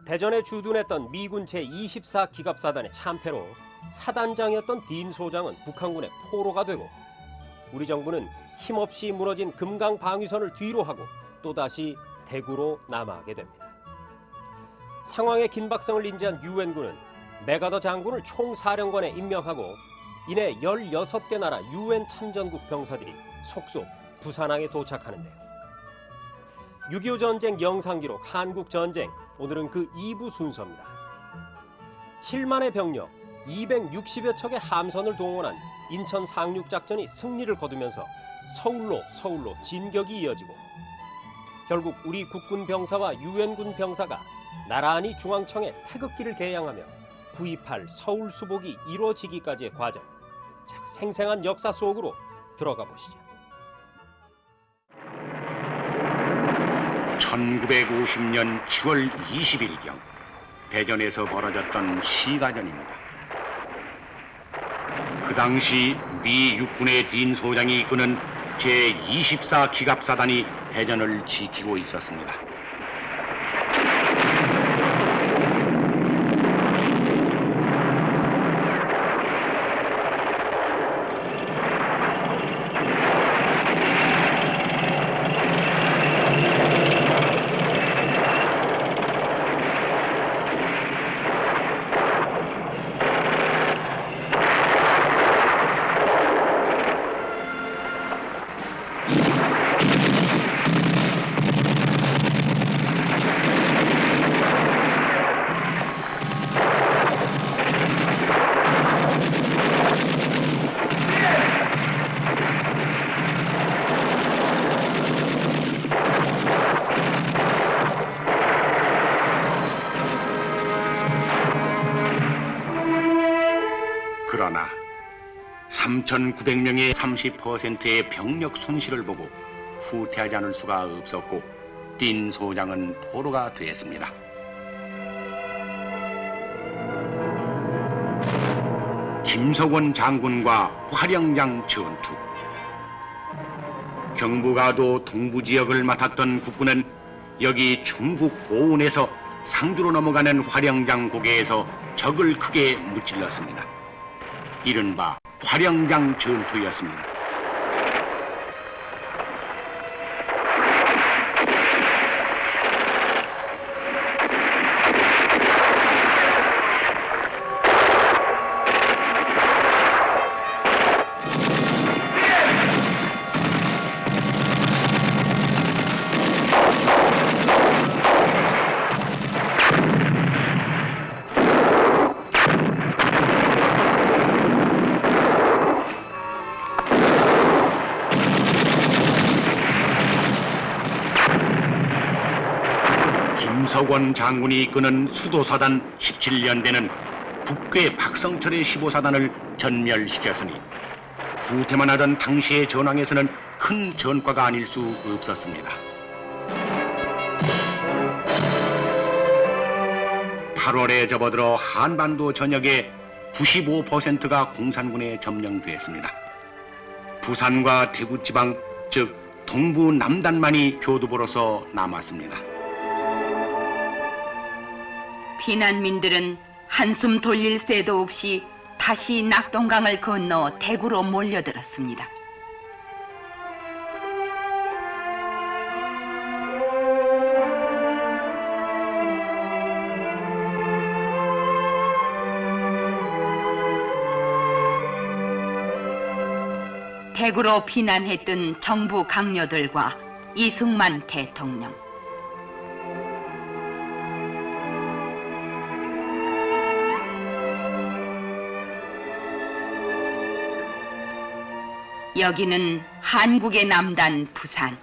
대전에 주둔했던 미군 제24기갑사단의 참패로 사단장이었던 딘 소장은 북한군의 포로가 되고 우리 정부는 힘없이 무너진 금강 방위선을 뒤로 하고 또다시 대구로 남하하게 됩니다. 상황의 긴박성을 인지한 유엔군은 메가더 장군을 총사령관에 임명하고 이내 16개 나라 유엔 참전국 병사들이 속속 부산항에 도착하는데요. 6.25 전쟁 영상기록 한국전쟁, 오늘은 그 2부 순서입니다. 7만의 병력, 260여 척의 함선을 동원한 인천 상륙작전이 승리를 거두면서 서울로 진격이 이어지고 결국 우리 국군 병사와 유엔군 병사가 나란히 중앙청에 태극기를 개양하며 구입할 서울 수복이 이루어지기까지의 과정, 생생한 역사 속으로 들어가 보시죠. 1950년 7월 20일경 대전에서 벌어졌던 시가전입니다. 그 당시 미 육군의 딘 소장이 이끄는 제24기갑사단이 대전을 지키고 있었습니다. 그러나 3,900명의 30%의 병력 손실을 보고 후퇴하지 않을 수가 없었고 딘 소장은 포로가 되었습니다. 김석원 장군과 화령장 전투. 경부가도 동부지역을 맡았던 국군은 여기 중국 보은에서 상주로 넘어가는 화령장 고개에서 적을 크게 무찔렀습니다. 이른바 화령장 전투였습니다. 김석원 장군이 이끄는 수도사단 17년대는 북괴 박성철의 15사단을 전멸시켰으니 후퇴만 하던 당시의 전황에서는 큰 전과가 아닐 수 없었습니다. 8월에 접어들어 한반도 전역의 95%가 공산군에 점령됐습니다. 부산과 대구 지방, 즉 동부 남단만이 교두보로서 남았습니다. 피난민들은 한숨 돌릴 새도 없이 다시 낙동강을 건너 대구로 몰려들었습니다. 대구로 피난했던 정부 강요들과 이승만 대통령. 여기는 한국의 남단 부산.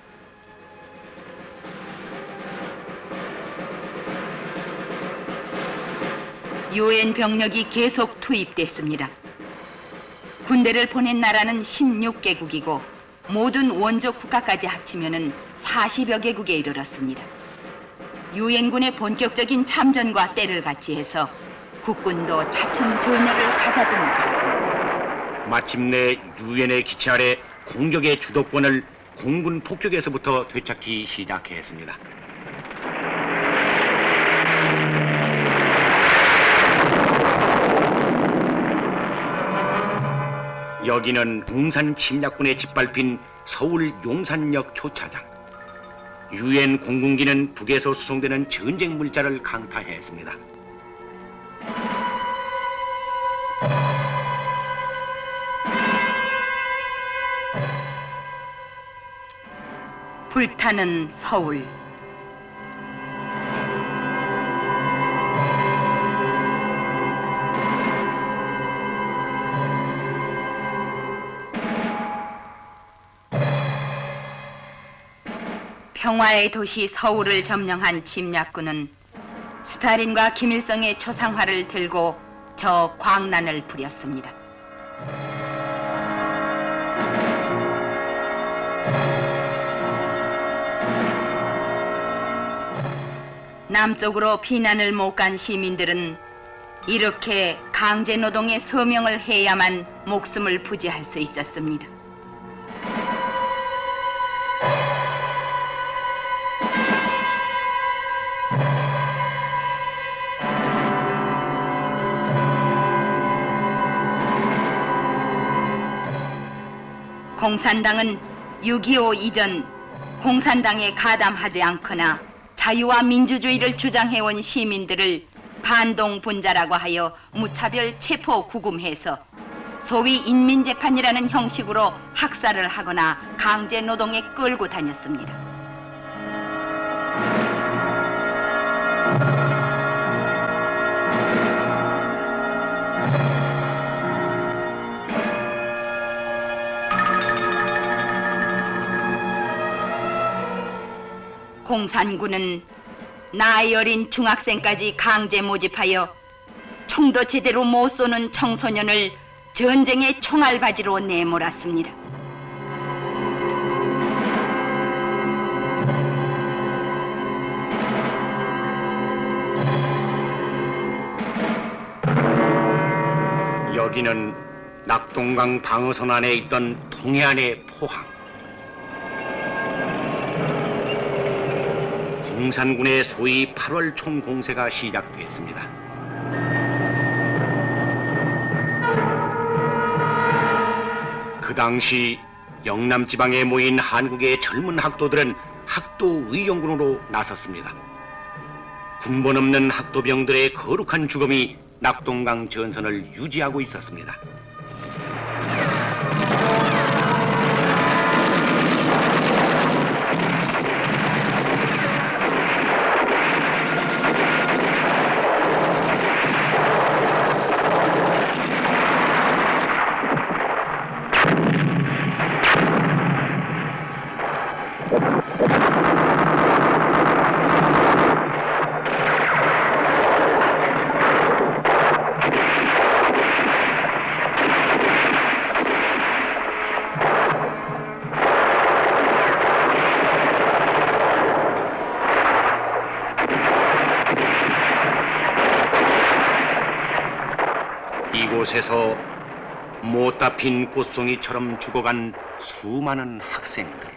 유엔 병력이 계속 투입됐습니다. 군대를 보낸 나라는 16개국이고 모든 원조 국가까지 합치면 40여 개국에 이르렀습니다. 유엔군의 본격적인 참전과 때를 같이해서 국군도 차츰 전열을 가다듬은 것 같습니다. 마침내 유엔의 기치 아래 공격의 주도권을 공군 폭격에서부터 되찾기 시작했습니다. 여기는 공산 침략군에 짓밟힌 서울 용산역 초차장. 유엔 공군기는 북에서 수송되는 전쟁 물자를 강타했습니다. 불타는 서울. 평화의 도시 서울을 점령한 침략군은 스탈린과 김일성의 초상화를 들고 저 광란을 부렸습니다. 남쪽으로 피난을 못 간 시민들은 이렇게 강제노동의 서명을 해야만 목숨을 부지할 수 있었습니다. 공산당은 6.25 이전 공산당에 가담하지 않거나 자유와 민주주의를 주장해온 시민들을 반동분자라고 하여 무차별 체포 구금해서 소위 인민재판이라는 형식으로 학살을 하거나 강제노동에 끌고 다녔습니다. 공산군은 나이 어린 중학생까지 강제 모집하여 총도 제대로 못 쏘는 청소년을 전쟁의 총알바지로 내몰았습니다. 여기는 낙동강 방어선 안에 있던 동해안의 포항. 공산군의 소위 8월 총공세가 시작됐습니다. 그 당시 영남 지방에 모인 한국의 젊은 학도들은 학도 의용군으로 나섰습니다. 군번 없는 학도병들의 거룩한 죽음이 낙동강 전선을 유지하고 있었습니다. 이곳에서 못다 핀 꽃송이처럼 죽어간 수많은 학생들.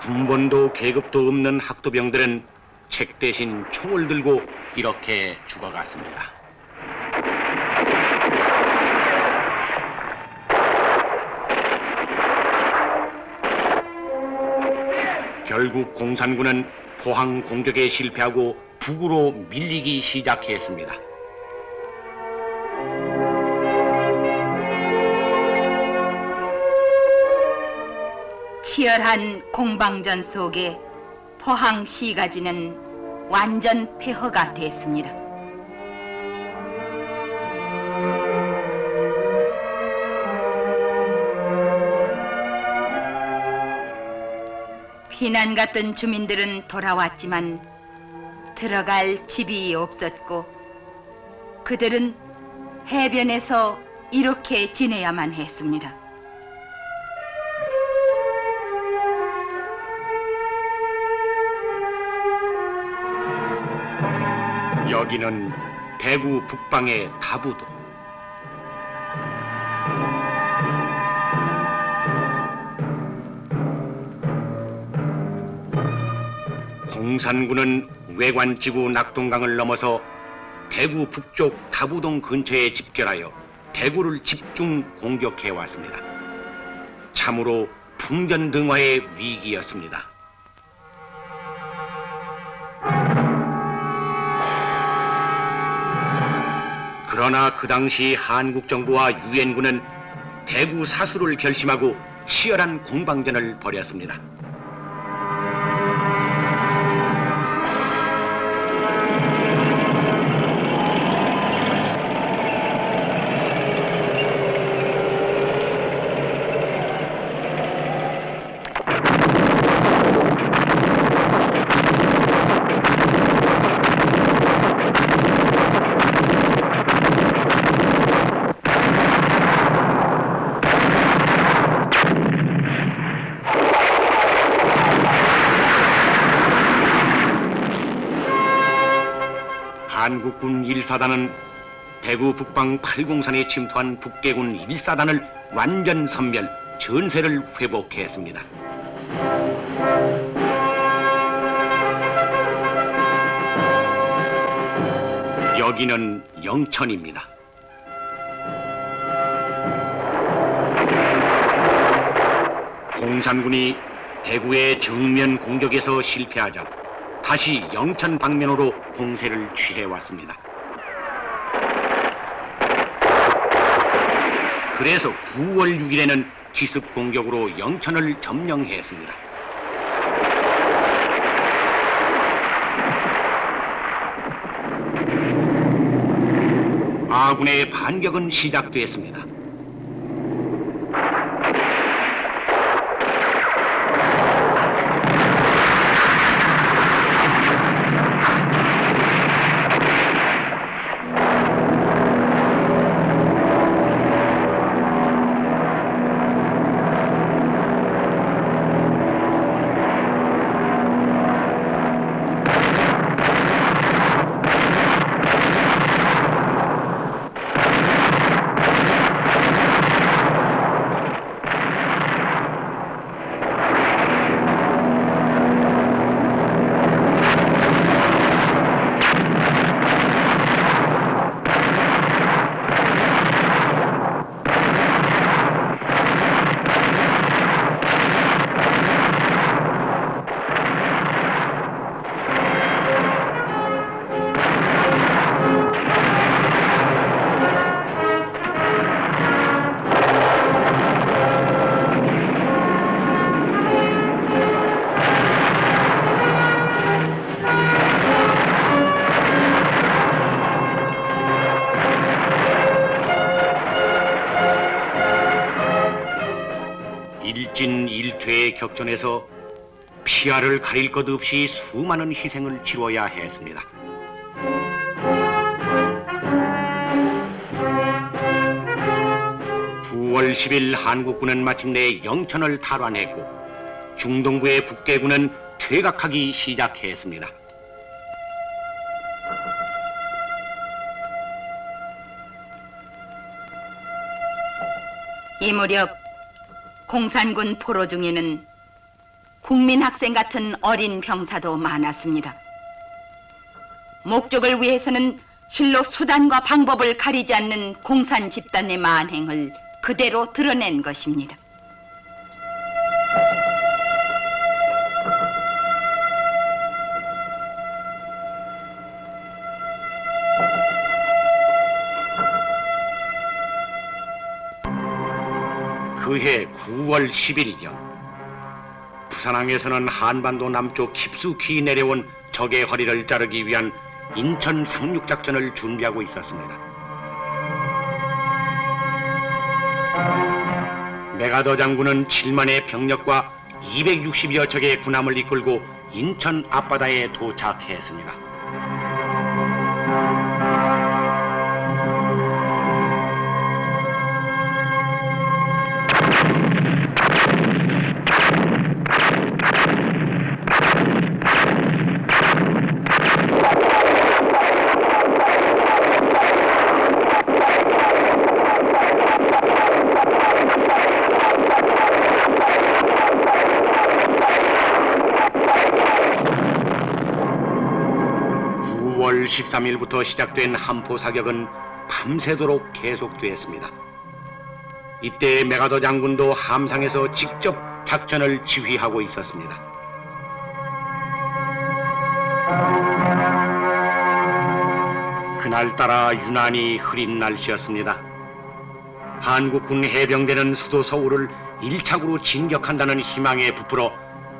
군번도 계급도 없는 학도병들은 책 대신 총을 들고 이렇게 죽어갔습니다. 결국 공산군은 포항 공격에 실패하고 북으로 밀리기 시작했습니다. 치열한 공방전 속에 포항 시가지는 완전 폐허가 됐습니다. 피난 갔던 주민들은 돌아왔지만 들어갈 집이 없었고 그들은 해변에서 이렇게 지내야만 했습니다. 여기는 대구 북방의 다부도. 공산군은 외관지구 낙동강을 넘어서 대구 북쪽 다부동 근처에 집결하여 대구를 집중 공격해 왔습니다. 참으로 풍전등화의 위기였습니다. 그러나 그 당시 한국 정부와 유엔군은 대구 사수를 결심하고 치열한 공방전을 벌였습니다. 한국군 1사단은 대구 북방 8공산에 침투한 북계군 1사단을 완전 섬멸, 전세를 회복했습니다. 여기는 영천입니다. 공산군이 대구의 정면 공격에서 실패하자 다시 영천 방면으로 공세를 취해왔습니다. 그래서 9월 6일에는 기습 공격으로 영천을 점령했습니다. 아군의 반격은 시작됐습니다. 일진일퇴의 격전에서 피아를 가릴 것 없이 수많은 희생을 치러야 했습니다. (9월 10일) 한국군은 마침내 영천을 탈환했고 중동부의 북계군은 퇴각하기 시작했습니다. 이 무렵 공산군 포로 중에는 국민학생 같은 어린 병사도 많았습니다. 목적을 위해서는 실로 수단과 방법을 가리지 않는 공산 집단의 만행을 그대로 드러낸 것입니다. 그해 9월 10일경 부산항에서는 한반도 남쪽 깊숙이 내려온 적의 허리를 자르기 위한 인천 상륙작전을 준비하고 있었습니다. 메가더 장군은 7만의 병력과 260여 척의 군함을 이끌고 인천 앞바다에 도착했습니다. (9월 13일부터) 시작된 함포 사격은 밤새도록 계속되었습니다. 이때 메가더 장군도 함상에서 직접 작전을 지휘하고 있었습니다. 그날따라 유난히 흐린 날씨였습니다. 한국군 해병대는 수도 서울을 일착으로 진격한다는 희망에 부풀어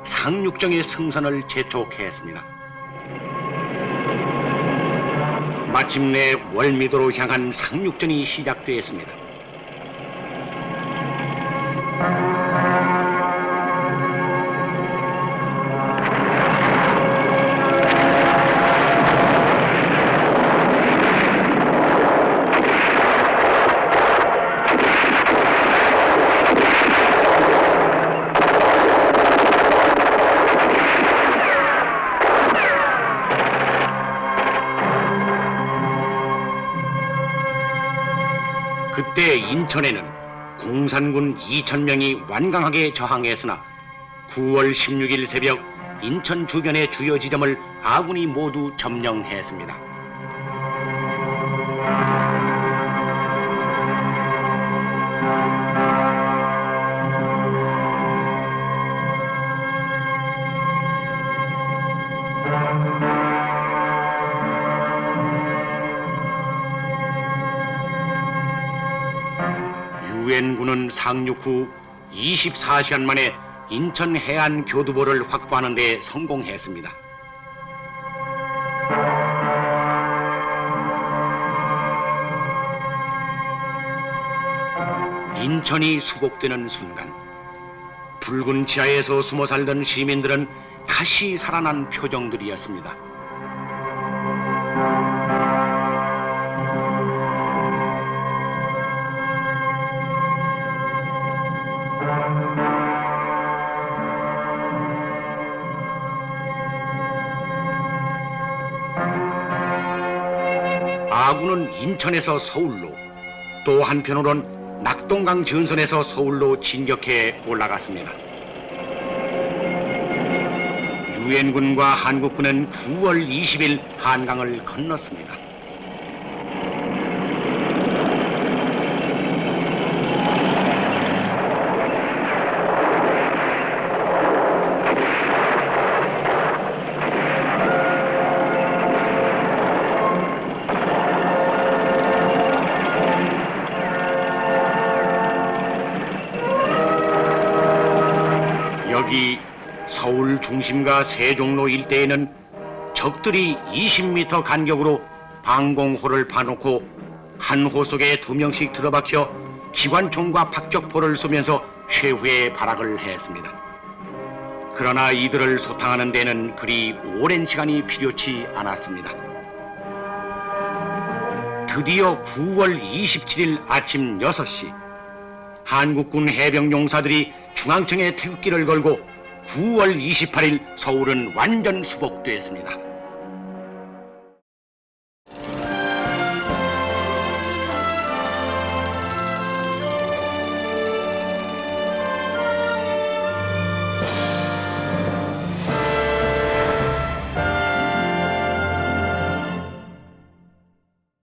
상륙정의 승선을 재촉했습니다. 마침내 월미도로 향한 상륙전이 시작되었습니다. 그때 인천에는 공산군 2,000명이 완강하게 저항했으나 9월 16일 새벽 인천 주변의 주요 지점을 아군이 모두 점령했습니다. 유엔군은 상륙 후 24시간 만에 인천 해안 교두보를 확보하는 데 성공했습니다. 인천이 수복되는 순간 붉은 지하에서 숨어 살던 시민들은 다시 살아난 표정들이었습니다. 아군은 인천에서 서울로, 또 한편으론 낙동강 전선에서 서울로 진격해 올라갔습니다. 유엔군과 한국군은 9월 20일 한강을 건넜습니다. 여기 서울 중심과 세종로 일대에는 적들이 20m 간격으로 방공호를 파놓고 한 호 속에 2명씩 들어박혀 기관총과 박격포를 쏘면서 최후의 발악을 했습니다. 그러나 이들을 소탕하는 데는 그리 오랜 시간이 필요치 않았습니다. 드디어 9월 27일 아침 6시 한국군 해병용사들이 중앙청에 태극기를 걸고 9월 28일 서울은 완전 수복되었습니다.